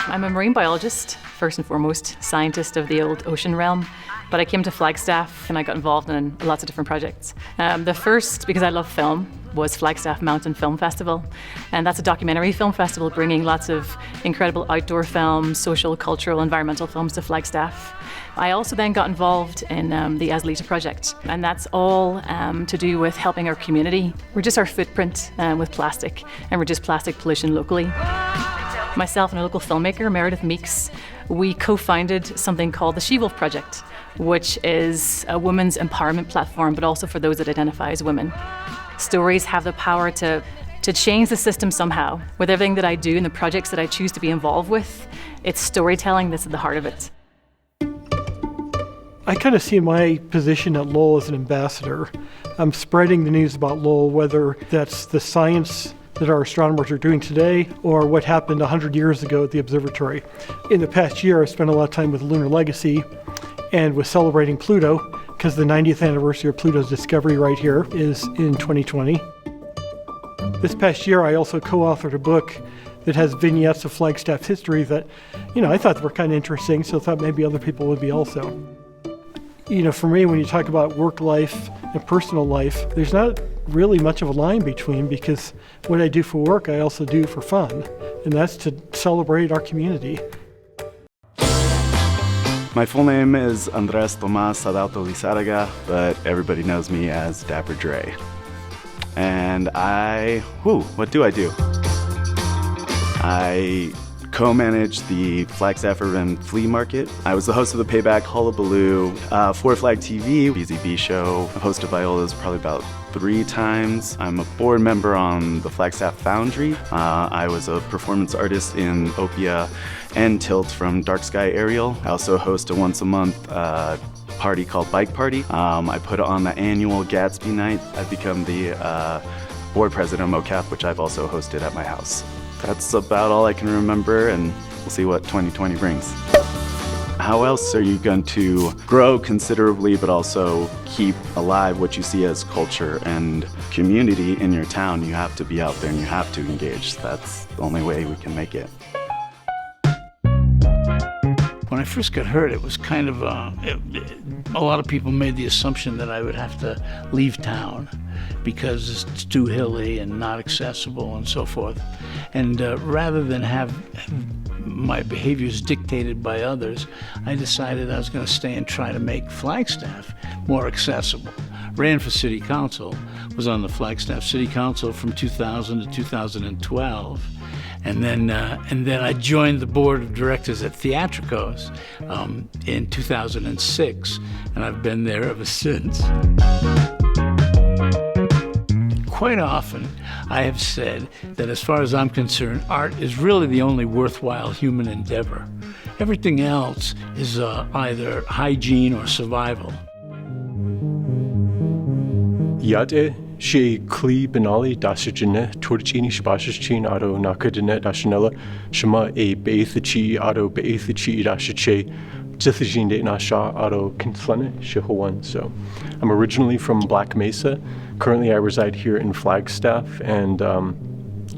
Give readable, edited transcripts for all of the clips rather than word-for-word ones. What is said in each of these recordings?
I'm a marine biologist, first and foremost, scientist of the old ocean realm, but I came to Flagstaff and I got involved in lots of different projects. The first, because I love film, was Flagstaff Mountain Film Festival, and that's a documentary film festival bringing lots of incredible outdoor films, social, cultural, environmental films to Flagstaff. I also then got involved in the Aslita project, and that's all to do with helping our community reduce our footprint with plastic and reduce plastic pollution locally. Myself and a local filmmaker, Meredith Meeks, we co-founded something called the She-Wolf Project, which is a women's empowerment platform, but also for those that identify as women. Stories have the power to change the system somehow. With everything that I do and the projects that I choose to be involved with, it's storytelling that's at the heart of it. I kind of see my position at Lowell as an ambassador. I'm spreading the news about Lowell, whether that's the science that our astronomers are doing today or what happened 100 years ago at the observatory. In the past year, I spent a lot of time with Lunar Legacy and was celebrating Pluto, because the 90th anniversary of Pluto's discovery right here is in 2020. This past year, I also co-authored a book that has vignettes of Flagstaff history that, I thought were kind of interesting, so I thought maybe other people would be also. For me, when you talk about work life and personal life, there's not really much of a line between, because what I do for work, I also do for fun, and that's to celebrate our community. My full name is Andres Tomas Adalto Lizarraga, but everybody knows me as Dapper Dre. And what do I do? I co-manage the Flagstaff Urban Flea Market. I was the host of the Payback Hullabaloo for Flag TV, BZB show. I hosted Viola's probably about 3 times. I'm a board member on the Flagstaff Foundry. I was a performance artist in Opia and Tilt from Dark Sky Aerial. I also host a once-a-month party called Bike Party. I put on the annual Gatsby Night. I've become the board president of MoCap, which I've also hosted at my house. That's about all I can remember, and we'll see what 2020 brings. How else are you going to grow considerably but also keep alive what you see as culture and community in your town? You have to be out there and you have to engage. That's the only way we can make it. When I first got hurt, it was kind of, a lot of people made the assumption that I would have to leave town because it's too hilly and not accessible and so forth. And rather than have my behaviors dictated by others, I decided I was going to stay and try to make Flagstaff more accessible. Ran for city council, was on the Flagstaff City Council from 2000 to 2012. And then I joined the board of directors at Theatricos in 2006, and I've been there ever since. Quite often, I have said that as far as I'm concerned, art is really the only worthwhile human endeavor. Everything else is either hygiene or survival. Yade she KLEE BENALLY dasajine torchini shabashachin auto nakadine dashanella shama a beithachi auto beithachi dashache zithajin de nasha auto kinslane shehowan. So I'm originally from Black Mesa. Currently I reside here in Flagstaff, and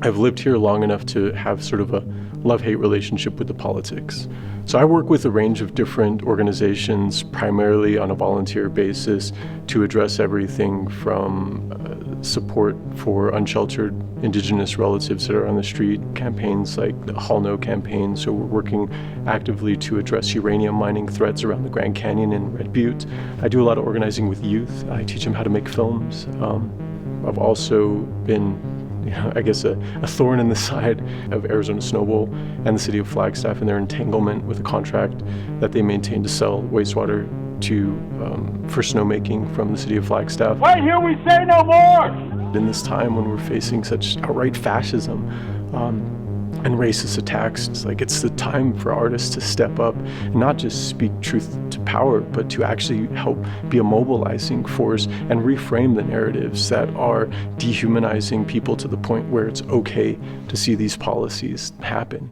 I've lived here long enough to have sort of a love-hate relationship with the politics. So I work with a range of different organizations, primarily on a volunteer basis, to address everything from support for unsheltered Indigenous relatives that are on the street, campaigns like the Hall No campaign. So we're working actively to address uranium mining threats around the Grand Canyon and Red Butte. I do a lot of organizing with youth. I teach them how to make films. I've also been I guess a thorn in the side of Arizona Snowbowl and the city of Flagstaff and their entanglement with a contract that they maintain to sell wastewater for snowmaking from the city of Flagstaff. Right here we say no more! In this time when we're facing such outright fascism and racist attacks, it's the time for artists to step up and not just speak truth to power, but to actually help be a mobilizing force and reframe the narratives that are dehumanizing people to the point where it's okay to see these policies happen.